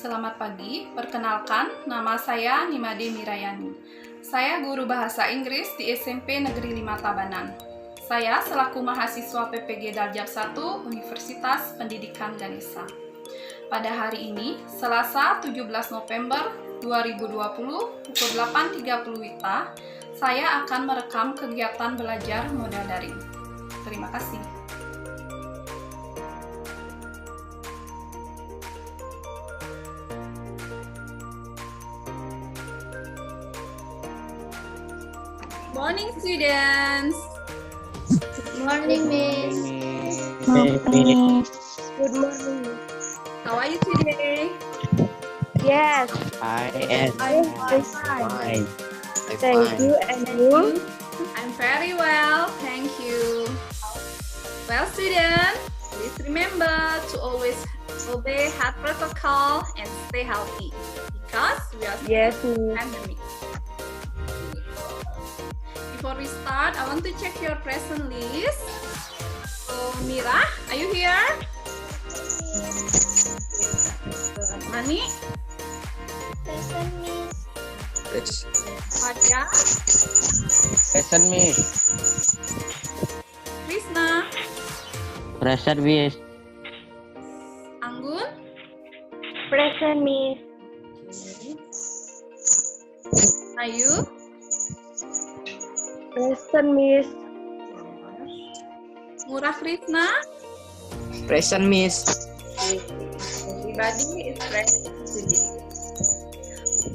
Selamat pagi, perkenalkan nama saya Nimade Mirayani. Saya guru bahasa Inggris di SMP Negeri 5 Tabanan. Saya selaku mahasiswa PPG Daljak 1 Universitas Pendidikan Ganesha. Pada hari ini, Selasa 17 November 2020 pukul 8.30 WITA, saya akan merekam kegiatan belajar modal daring. Terima kasih. Morning, students. Good morning, Miss. Good morning. Good morning. How are you today? Yes, I am I'm fine. fine. Thank you, and you? I'm very well, thank you. Well, students, please remember to always obey health protocol and stay healthy because we are still Yes, in Miss. pandemic. Before we start, I want to check your present list. So, Mira, are you here? Mani, Present, Miss. Fatia, Present, Miss. Krishna, Present, Miss. Anggun, Present, Miss. Ayu, Present, Miss. Murah Krishna. Present, Miss. Everybody is present today.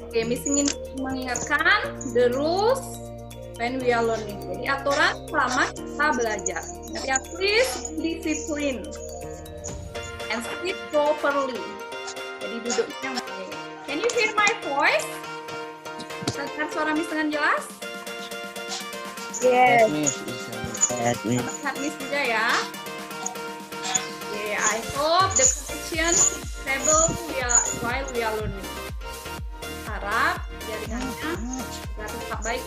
Oke, Miss ingin mengingatkan the rules when we are learning. Jadi aturan selama kita belajar. Ingat ya, please be discipline and sit properly. Jadi duduknya baik. Can you hear my voice? Dengar suara Miss dengan jelas? Yes. Miss. Yes, Miss. Lihat Miss juga ya. Okay, I hope the connection is stable while we are learning. Harap jaringannya juga tetap baik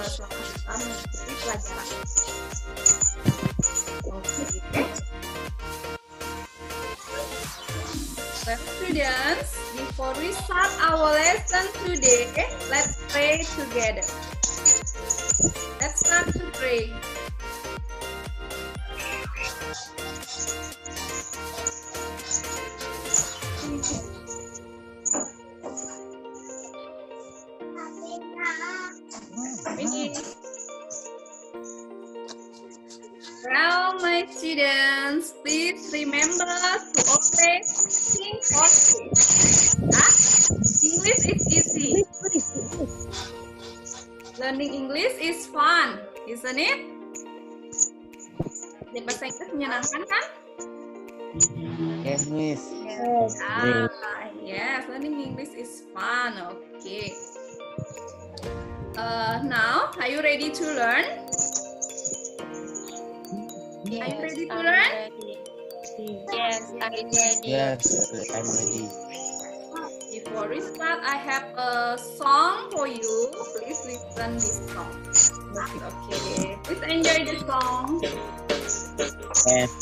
selama kita mengikuti pelajaran. Okay. Well, students, before we start our lesson today, let's pray together. Let's start to pray. Well, my students, please remember to always think positive. English is easy. Learning English is fun, isn't it? Belajar bahasa Inggris menyenangkan kan? Yes, Miss. Yes. Yes, learning English is fun. Okay. Now, are you ready to learn? Are you ready to learn? Yes, I'm ready. Yes, I'm ready. Before we start, I have a song for you. Please listen this song. Okay, please enjoy the song. Yes.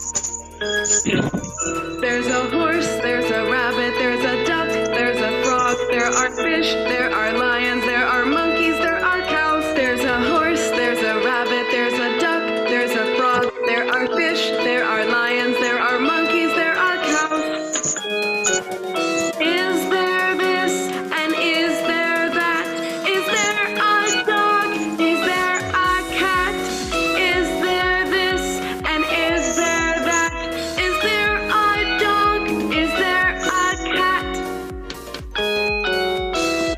There's a horse, there's a rabbit, there's a duck, there's a frog, there are fish, there are lions, there are monkeys, there are cows. There's a horse, there's a rabbit, there's a duck, there's a frog, there are fish, there are lions, there are monkeys, there are cows. Is there this and is there that? Is there a dog? Is there a cat? Is there this and is there that? Is there a dog? Is there a cat?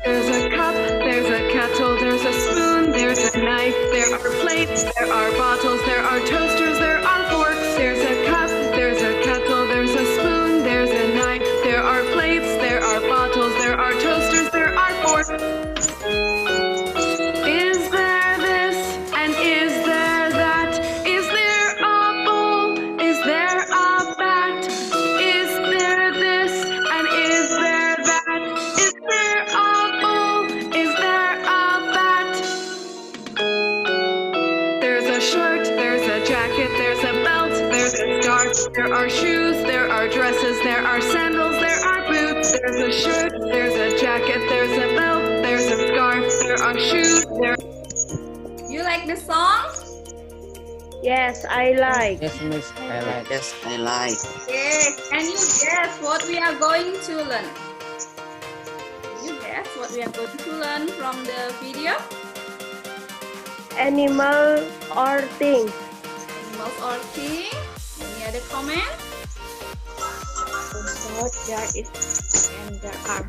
There's a cup, there's a kettle, there's a spoon, there's a knife, there are plates, there are bottles, there are toasters, there are forks. There's a cup, there's a kettle, there's a spoon, there's a knife, there are plates, there are bottles, there are toasters, there are forks. Is there this and is there that? Is there a bowl? Is there a bat? Is there this and is there that? Is there a bowl? Is there a bat? There's a shirt, there's a jacket, there's a belt, there's a scarf, there are shoes, there are dresses, there are sandals, there are boots. There's a shirt, there's a jacket, there's a belt, there's a scarf, there are shoes, there. You like the song? Yes, I like. Yes, Miss. I like. Yes, I like. Yes. Can you guess what we are going to learn? Can you guess what we are going to learn from the video? Animal or things. Animals or things? Any other comment? About there is and there are.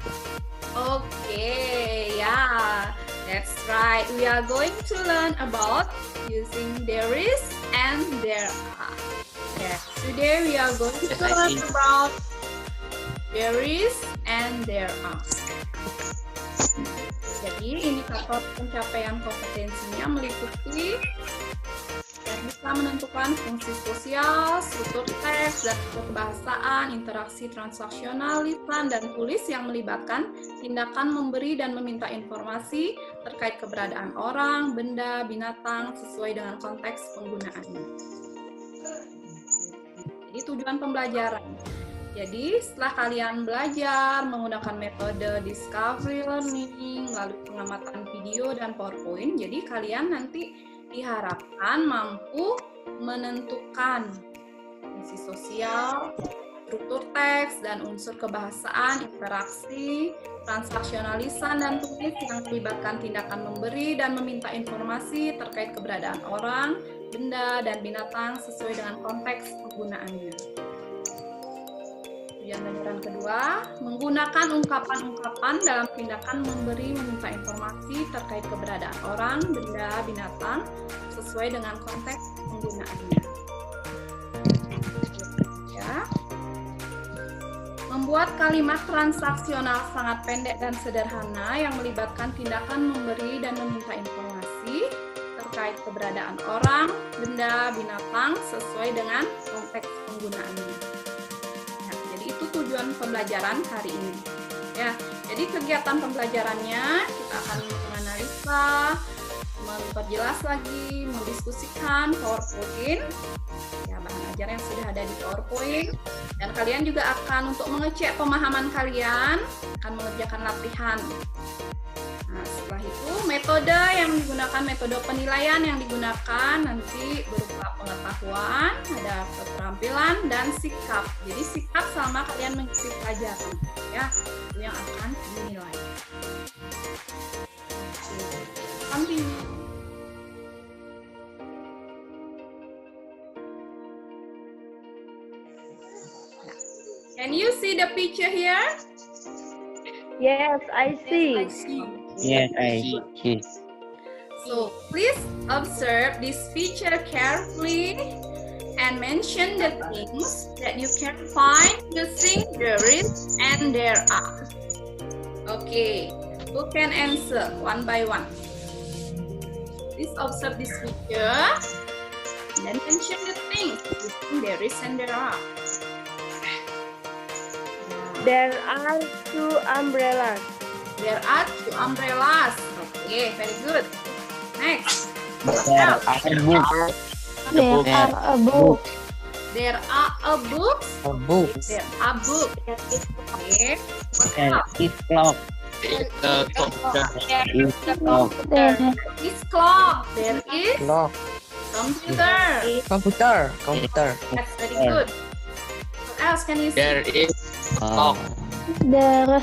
Okay, yeah, that's right. We are going to learn about using there is and there are. Yeah. Today we are going to Yes, I learn see. about there is and there are. Jadi indikator pencapaian kompetensinya meliputi yang bisa menentukan fungsi sosial, struktur teks, dan kebahasaan, interaksi transaksional, lisan, dan tulis yang melibatkan tindakan memberi dan meminta informasi terkait keberadaan orang, benda, binatang sesuai dengan konteks penggunaannya. Jadi tujuan pembelajaran. Jadi setelah kalian belajar menggunakan metode discovery learning, melalui pengamatan video dan PowerPoint, jadi kalian nanti diharapkan mampu menentukan fungsi sosial, struktur teks, dan unsur kebahasaan, interaksi, transaksional lisan, dan tulis yang melibatkan tindakan memberi dan meminta informasi terkait keberadaan orang, benda, dan binatang sesuai dengan konteks penggunaannya. Tujuan pelajaran kedua, menggunakan ungkapan-ungkapan dalam tindakan memberi meminta informasi terkait keberadaan orang, benda, binatang sesuai dengan konteks penggunaannya. Ya. Membuat kalimat transaksional sangat pendek dan sederhana yang melibatkan tindakan memberi dan meminta informasi terkait keberadaan orang, benda, binatang sesuai dengan konteks penggunaannya. Itu tujuan pembelajaran hari ini. Ya, jadi kegiatan pembelajarannya kita akan menganalisa, memperjelas lagi, mendiskusikan PowerPoint, ya bahan ajar yang sudah ada di PowerPoint, dan kalian juga akan untuk mengecek pemahaman kalian, akan mengerjakan latihan. Nah, setelah itu metode yang digunakan, metode penilaian yang digunakan nanti berupa pengetahuan, ada keterampilan dan sikap. Jadi sikap sama kalian mengikuti pelajaran, ya, itu yang akan dinilai. Continue. Can you see the picture here? Yes, I see. Yes, I see. Yes, I see. So please observe this feature carefully and mention the things that you can find using there is and there are. Okay, who can answer one by one? Please observe this feature and then mention the things using there is and there are. There are 2 umbrellas. There are 2 umbrellas. Okay, very good. Next. There are books. There are a book. There are a books. A book. There are books. Okay. What There else? is clock. There Is clock. is clock. There is Clock. computer. Computer. That's very good. What else can you see? There is Oh. There's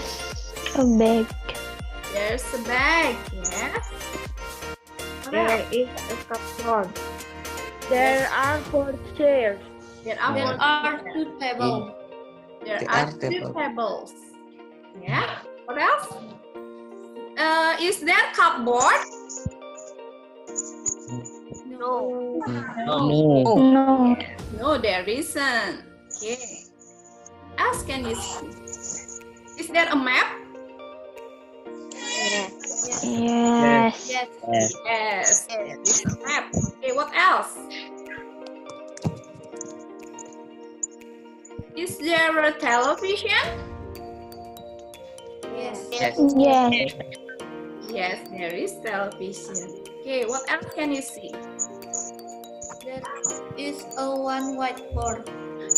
a bag. There's a bag. Yes. What There else? is a cupboard. There are 4 chairs. There are There two tables. There There are are 2 tables. tables. Yeah. What else? Is there cupboard? No. No. No. No, there isn't. Okay. What else can you see? Is there a map? Yes. Yes. Yes. There is a map. Okay, what else? Is there a television? Yes. Yes. Yes. Yes, there is television. Okay, what else can you see? There is a one whiteboard.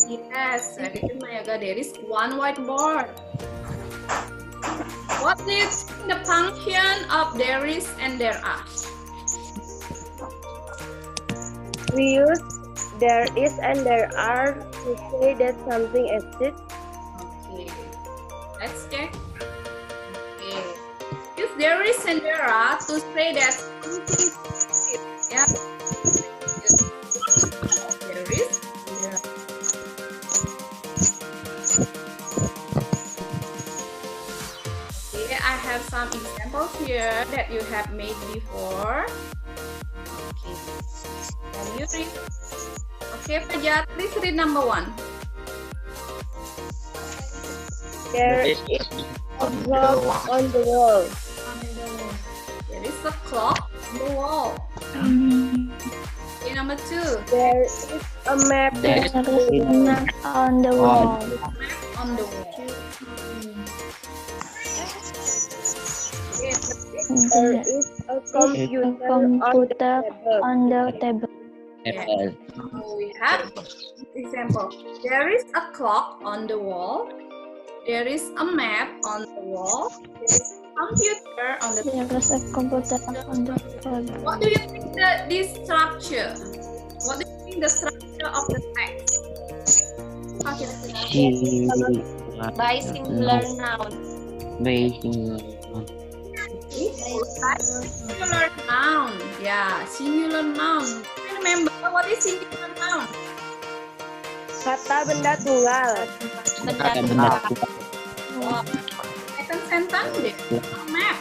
Yes, very good, Mayaga. There is one whiteboard. What is the function of there is and there are? We use there is and there are to say that something exists. Okay, let's check. Okay, use there is and there are to say that something exists. Yeah. There is and there are. Okay, I have some examples here that you have made before. Okay, can you read? Okay, Fajar, please read number 1. There is a clock on the wall. There is a clock on the wall. Okay, number 2. There is a map There is on the map on the wall. On the wall. Okay, There is a computer on the table. Apple. so we have example. There is a clock on the wall. There is a map on the wall. There is a computer on the table. There is a computer on the table. What do you think this structure? What do you think the structure of the text? Okay, By singular noun. singular noun. Yeah, singular noun. Remember what is singular noun? Kata benda tunggal. Second sentence deh. A map.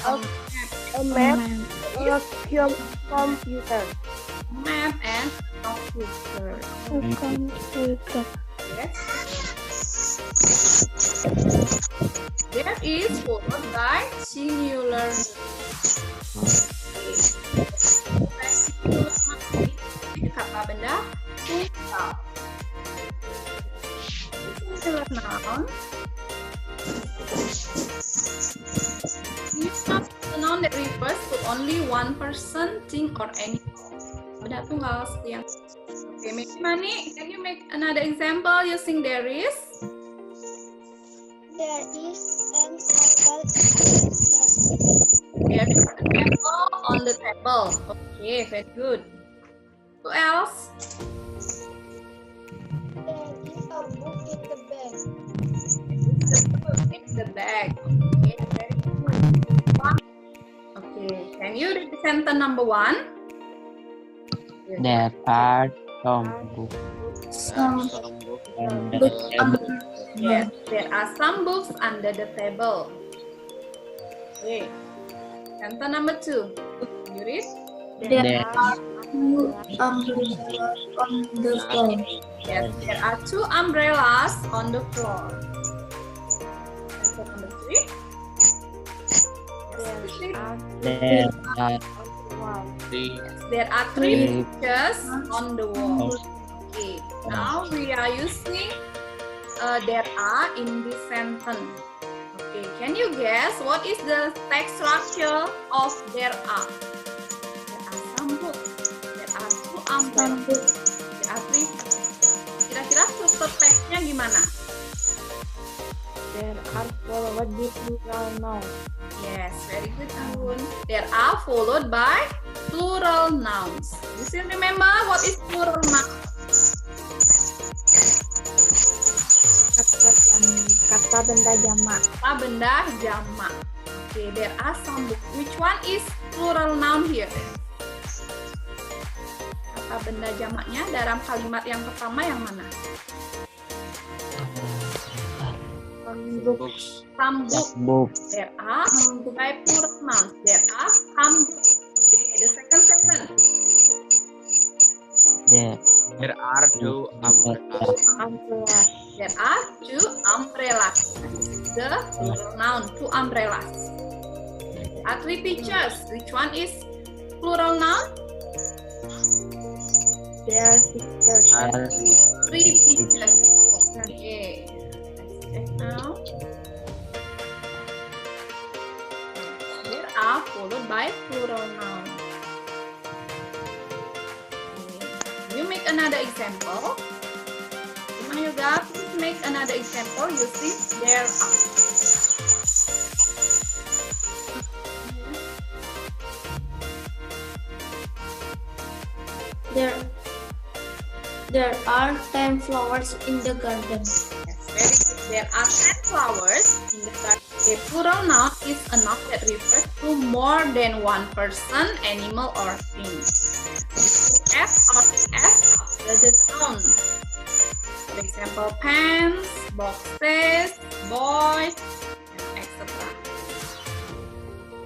A map, a computer. Map and computer. Yes. There is followed by singular. Kata benda tunggal. Singular noun. Use not a noun that refers to only one person, thing, or anything. Benda tunggal seperti yang. Okay, Miss Mani, can you make another example using there is? There is an apple. There is an apple on the table. Okay, very good. Who else? There is a book in the bag. In the bag. Okay, very good. Okay, can you read the sentence number 1? There are some books on the table. Yes, there are some books under the table. Okay. Sentence number 2. You read? There are Umbrellas on the floor. Yes, there are 2 umbrellas on the floor. Sentence number 3. there are There are 3 pictures on the wall. Okay, now we are using there are in this sentence. Okay, can you guess what is the text structure of there are? There are some books. There are 2 umbrellas. There are 3. Kira-kira struktur teksnya gimana? There are followed by plural noun. Yes, very good, Anggun. There are followed by plural nouns. You still remember what is plural noun? Kata benda jamak. Kata benda jamak. Okay, there are some books. Which one is plural noun here? Kata benda jamaknya dalam kalimat yang pertama yang mana? Some books. There are by plural nouns. There are some books. Okay, the second sentence. there are 2 umbrellas. Umbrellas. There are 2 umbrellas. The plural noun, 2 umbrellas. There are 3 teachers. Which one is plural noun? There are pictures. 3 teachers. Okay. Let's check now. There are followed by plural noun. Okay. You make another example. Yoga, please make another example using there are. There are 10 flowers in the garden. Yes, very good. There are 10 flowers in the garden. A plural noun is a noun that refers to more than one person, animal, or thing. S or S after the noun. For example, pens, boxes, boys, etc.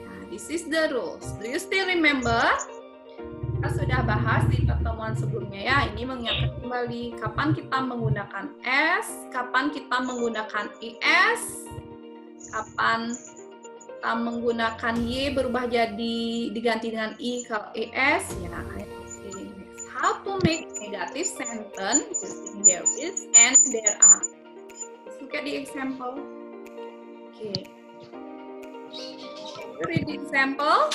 Nah, this is the rules. Do you still remember? Kita sudah bahas di pertemuan sebelumnya ya. Ini mengingatkan kembali kapan kita menggunakan S, kapan kita menggunakan IS, kapan kita menggunakan Y berubah jadi diganti dengan I kalau ES. Ya, how to make negative sentence using there is and there are. Let's look at the example. Okay. Read the example.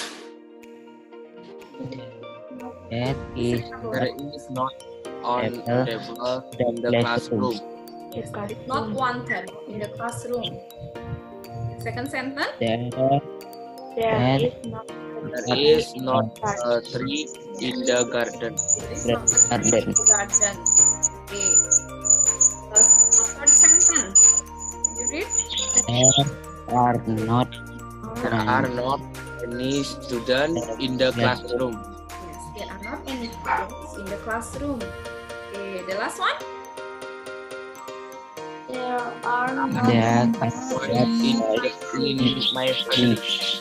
That is There is not on Table. table in the classroom. Yes, there is not one table in the classroom. Second sentence. There There is not There is not a tree in the garden. There is not a tree in the garden. Okay. Terus, third sentence. You read? There are not There any students in the classroom. Yes, there are not any students in the classroom. Okay, the last one. There are not There Boys in my family.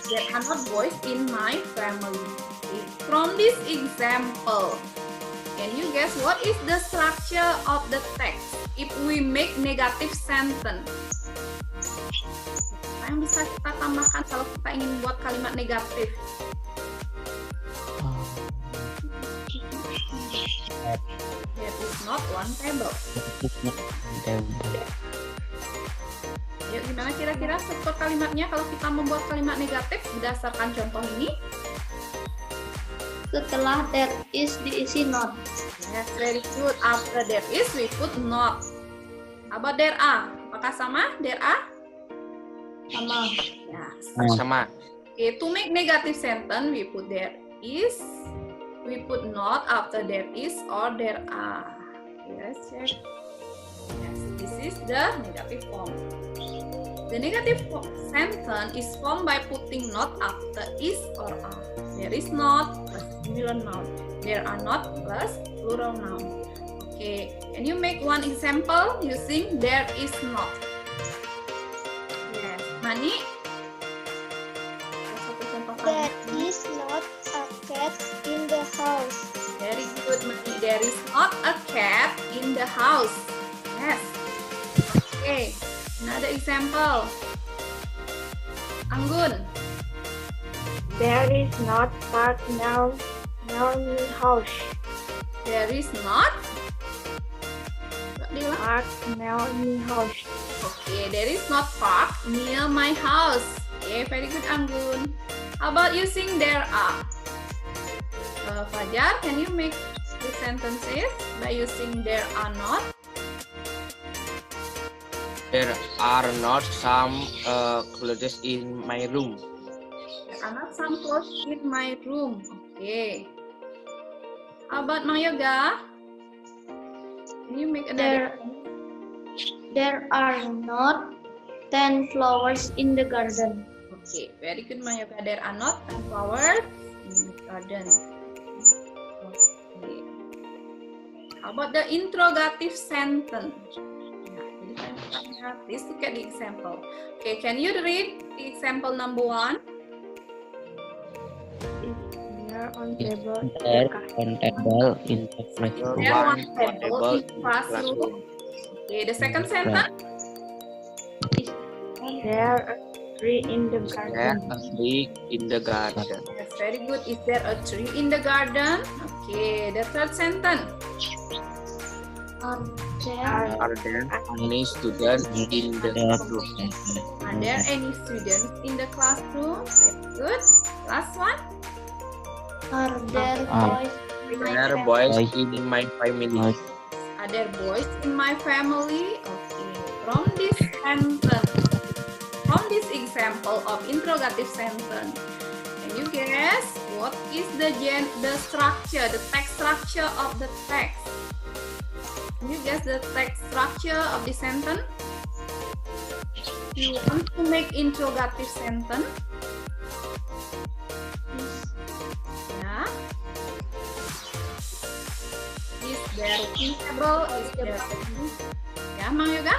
There are not boys in my family. Okay. From this example, can you guess what is the structure of the text if we make negative sentence? Apa yang bisa kita tambahkan kalau kita ingin buat kalimat negatif? There is not one table. Yuk, gimana kira-kira struktur kalimatnya kalau kita membuat kalimat negatif berdasarkan contoh ini? setelah there is diisi not. Yes, very good. After there is, we put not. How about there are? Apakah sama? There are? Sama. Yes. Sama. Okay, to make negative sentence, we put there is, we put not after there is or there are. Yes, check. Yes, this is the negative form. The negative sentence is formed by putting not after is or are. There is not plus singular noun. There are not plus plural noun. Okay, can you make one example using there is not? Yes, Mani? Satu contoh There kalimat. is not a cat in the house. Very good, Mani. There is not a cat in the house. Yes. Okay, another example. Anggun. There is not park now my house. There is not. Diulang. Park now my house. Okay, there is not park near my house. Okay, very good, Anggun. How about using there are? Fajar, can you make the sentences by using there are not? There are not some clothes in my room. There are not some clothes in my room. Okay. How about Mang Yoga? Can you make another? There are not 10 flowers in the garden. Okay, very good, Mang Yoga. There are not 10 flowers in the garden. Okay. How about the interrogative sentence? Please look at the example. Okay, can you read the example number 1? There on table. There on table in the classroom. There one table in classroom. Okay, the second sentence. There are tree in the There garden. a tree in the garden. Yes, very good. Is there a tree in the garden? Okay, the third sentence. Are there any students in the classroom? Are there any students in the classroom? Very good. Last one. Are there Ah. boys? There are boys in my family. Are there boys in my family? Okay. From this sentence, from this example of interrogative sentence, can you guess what is the structure, the text structure of the text? Can you guess the text structure of the sentence? You want to make interrogative sentence? Yeah. Is there visible? Is there? Ya, Mang Yoga?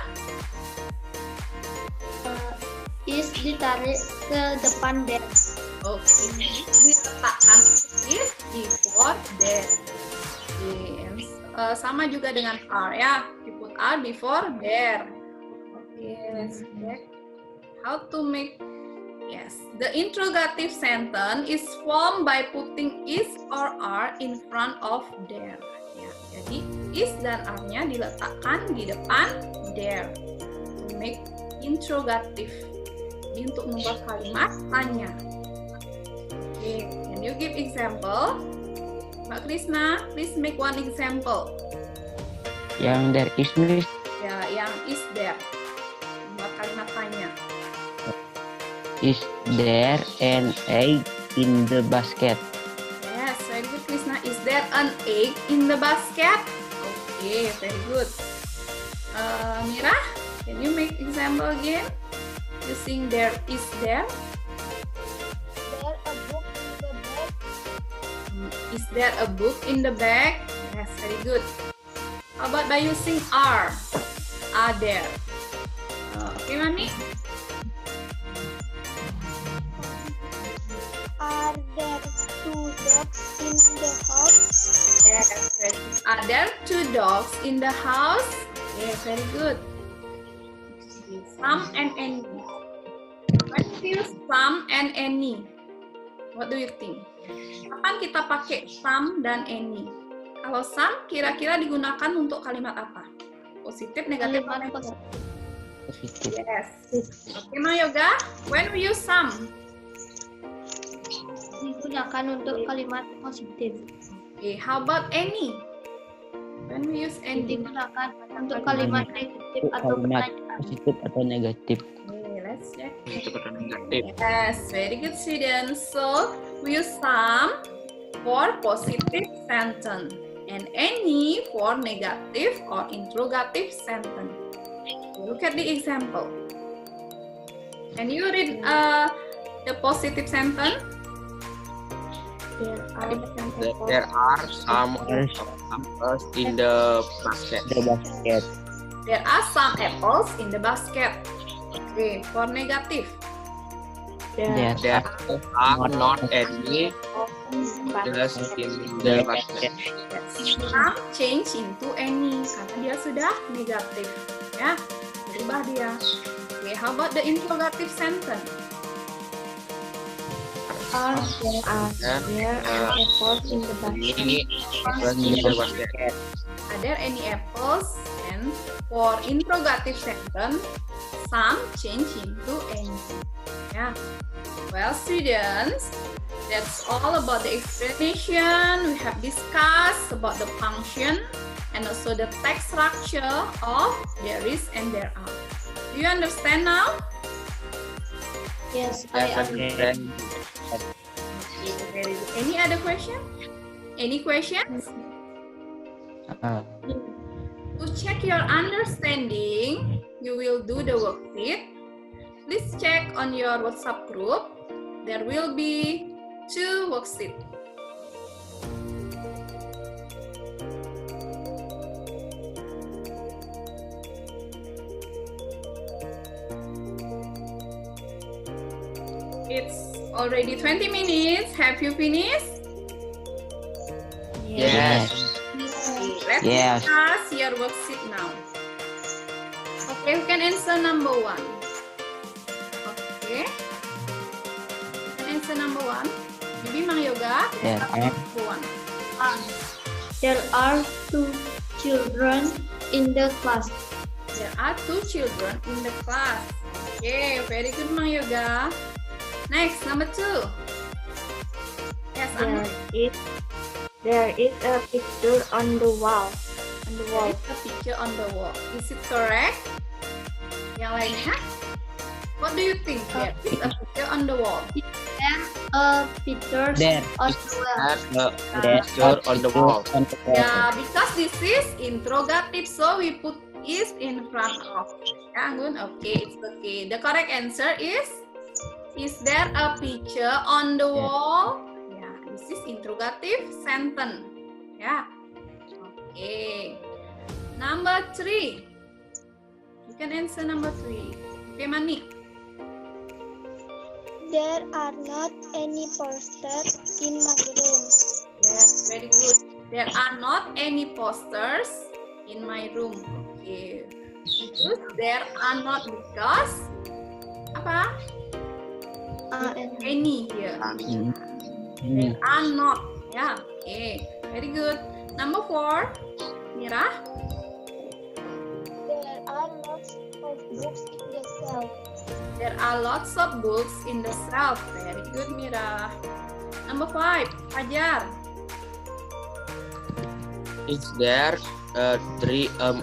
Is ditarik ke depan there. Oke, diletakkan is before there. Sama juga dengan are ya, we put are before there. Oke, let's check how to make. Yes, the interrogative sentence is formed by putting is or are in front of there. Ya, jadi is dan are-nya diletakkan di depan there to make interrogative. Ini untuk membuat kalimat tanya. Okay, can you give example? Mbak Krisna, please make one example. Yang there is Miss. Ya, yang is there. Membuat kalimat tanya. Is there an egg in the basket? Yes, very good Krisna. Is there an egg in the basket? Okay, very good. Mira, can you make example again? Using there is there. There a book in the bag. Is there a book in the bag? Yes, very good. How about by using are? Are there? Okay, Mami? Are there two dogs in the house? Yes, very good. Are there two dogs in the house? Yeah, very good. Some and any. When we use some and any, what do you think? Kapan kita pakai some dan any? Kalau some kira-kira digunakan untuk kalimat apa? Positif, negatif, Kalimat atau Positif. yes. Oke, Ma Yoga. When we use some? digunakan untuk kalimat positif. Okay, how about any? When we use any? Digunakan untuk kalimat negatif atau Kalimat pertanyaan. positif atau negatif. Okay, let's check. Positif atau negatif. Yes, very good students. So we use some for positive sentence and any for negative or interrogative sentence. Look at the example. Can you read the positive sentence? There are some apples in the basket. The basket. There are some apples in the basket. Okay, for negative. There There are not any apples in the basket. Yes. Some change into any karena dia sudah negatif. Ya, berubah dia. Okay, how about the interrogative sentence? Are there apples in the basket? Ini apples in the basket. Are there any apples? And for interrogative sentence, some change into any. Yeah. Well, students, that's all about the explanation. We have discussed about the function and also the text structure of there is and there are. Do you understand now? Yes, I understand. Okay, very good. Any other question? Any questions? To check your understanding, you will do the worksheet. Please check on your WhatsApp group. There will be 2 worksheets. It's already 20 minutes. Have you finished? Yes. Let's Yes. discuss your worksheet now. Okay, who can answer number 1? Okay. You can answer number 1. Maybe Mang Yoga. There are. Number 1. There are two children in the class. There are 2 children in the class. Okay, very good Mang Yoga. Next, number 2. Yes, There is a picture on the wall. there is a picture on the wall. Is it correct? Yang lainnya? What do you think? There is a picture on the wall. pictures There on the wall. There's a there picture on the wall. on the wall. Yeah, because this is interrogative, so we put is in front of. Yeah, good. Okay, it's okay. The correct answer is there a picture on the wall? Yeah, this is interrogative sentence. Yeah. Okay. Number 3. You can answer number 3. Okay, Mani. There are not any posters in my room. Yes, very good. There are not any posters in my room. Okay. Good. There are not because apa? Any here. There are not. Yeah. Okay. Very good. Number 4. Mira. There are lots of books in the shelf. There are lots of books in the shelf. Very good, Mira. Number 5. Fajar. Is there a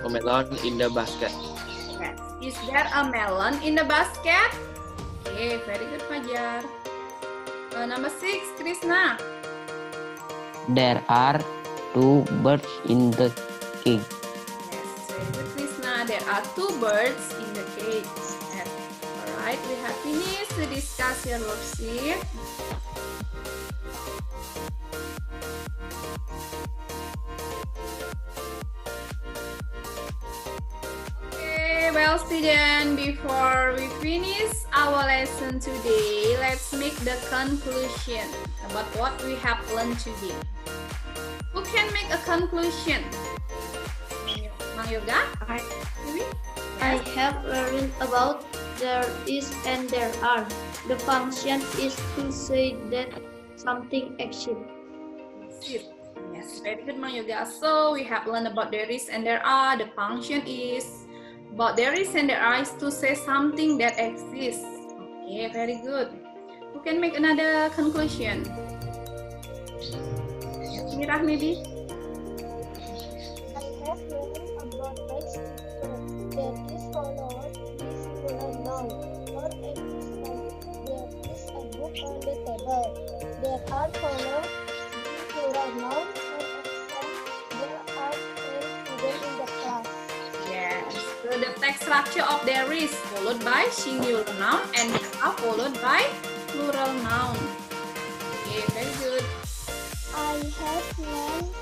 melon in the basket? Yes. Is there a melon in the basket? Okay, very good, Fajar. Number 6, Krishna. There are 2 birds in the cage. Yes, very good, Krishna. There are 2 birds in the cage. Yes. Alright, we have finished to discuss your worksheet. Okay, well, students, before we finish our lesson today, let's make the conclusion about what we have learned today. Who can make a conclusion? Mang Yoga? Maybe? I have learned about there is and there are. The function is to say that something exists. Yes, very good, Mang Yoga. So we have learned about there is and there are. The function is about there is and there are is to say something that exists. Okay, very good. Who can make another conclusion? Mira, maybe? I have learned about text that is followed with singular noun, not existent. There is a book on the table. There are followed with plural noun, not existent. There are 10 students in the class. Yes. So the text structure of there is followed by singular noun and are followed by plural noun. Okay, very good. I have learned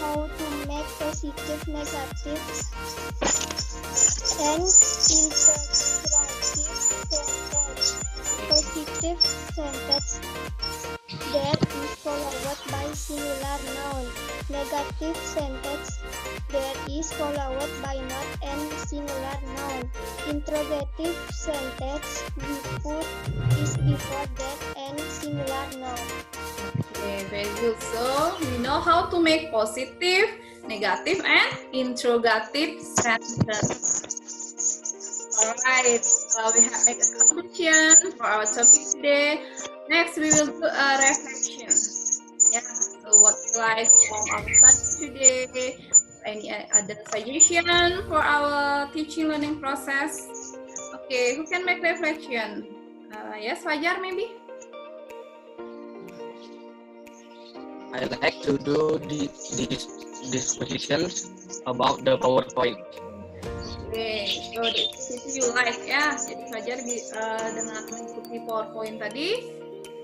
how to make positive, negative, and interrogative sentence. Positive sentence that is followed by singular noun. Negative sentence that is followed by not and singular noun. Interrogative sentence we put is before that and singular noun. Okay, very good. So we know how to make positive, negative, and interrogative sentence. Alright, we have made a conclusion for our topic today. Next, we will do a reflection. Yeah, so what we like from our study today? Any other suggestion for our teaching learning process? Okay, who can make reflection? Yes, Fajar maybe? I like to do these dispositions about the PowerPoint. Oke, so itu you like ya. Jadi Fajar dengan mengikuti PowerPoint tadi,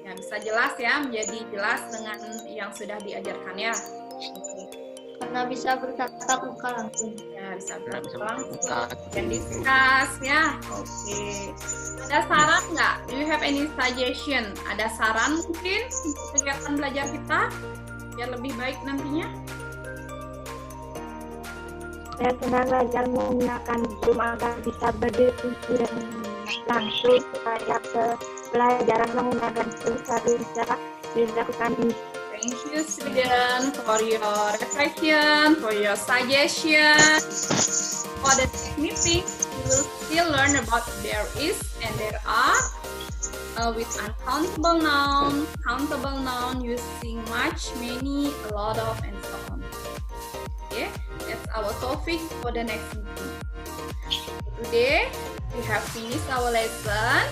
ya bisa jelas ya, menjadi jelas dengan yang sudah diajarkan ya. Oke. Karena bisa bertatap muka langsung. Ya, bisa bertatap langsung dan discuss ya. Oke. Ada saran nggak? Do you have any suggestion? Ada saran mungkin untuk kegiatan belajar kita biar lebih baik nantinya? Saya senang belajar menggunakan Zoom agar bisa berdiskusi dan langsung supaya pelajaran menggunakan Zoom bisa dilakukan di. Thank you, student, for your reflection, for your suggestion. For the next meeting, we will still learn about there is and there are with uncountable noun, countable noun using much, many, a lot of, and so on. Okay, that's our topic for the next meeting. Today, we have finished our lesson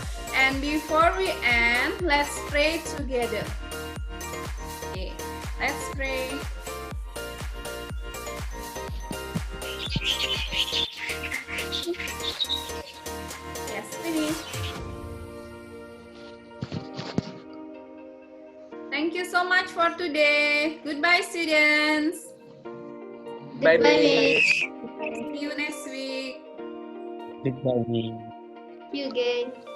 And before we end, let's pray together. Okay, let's pray. Yes, finish. Thank you so much for today. Goodbye, students. Bye Goodbye, bye. Miss. See you next week. Goodbye. See you again.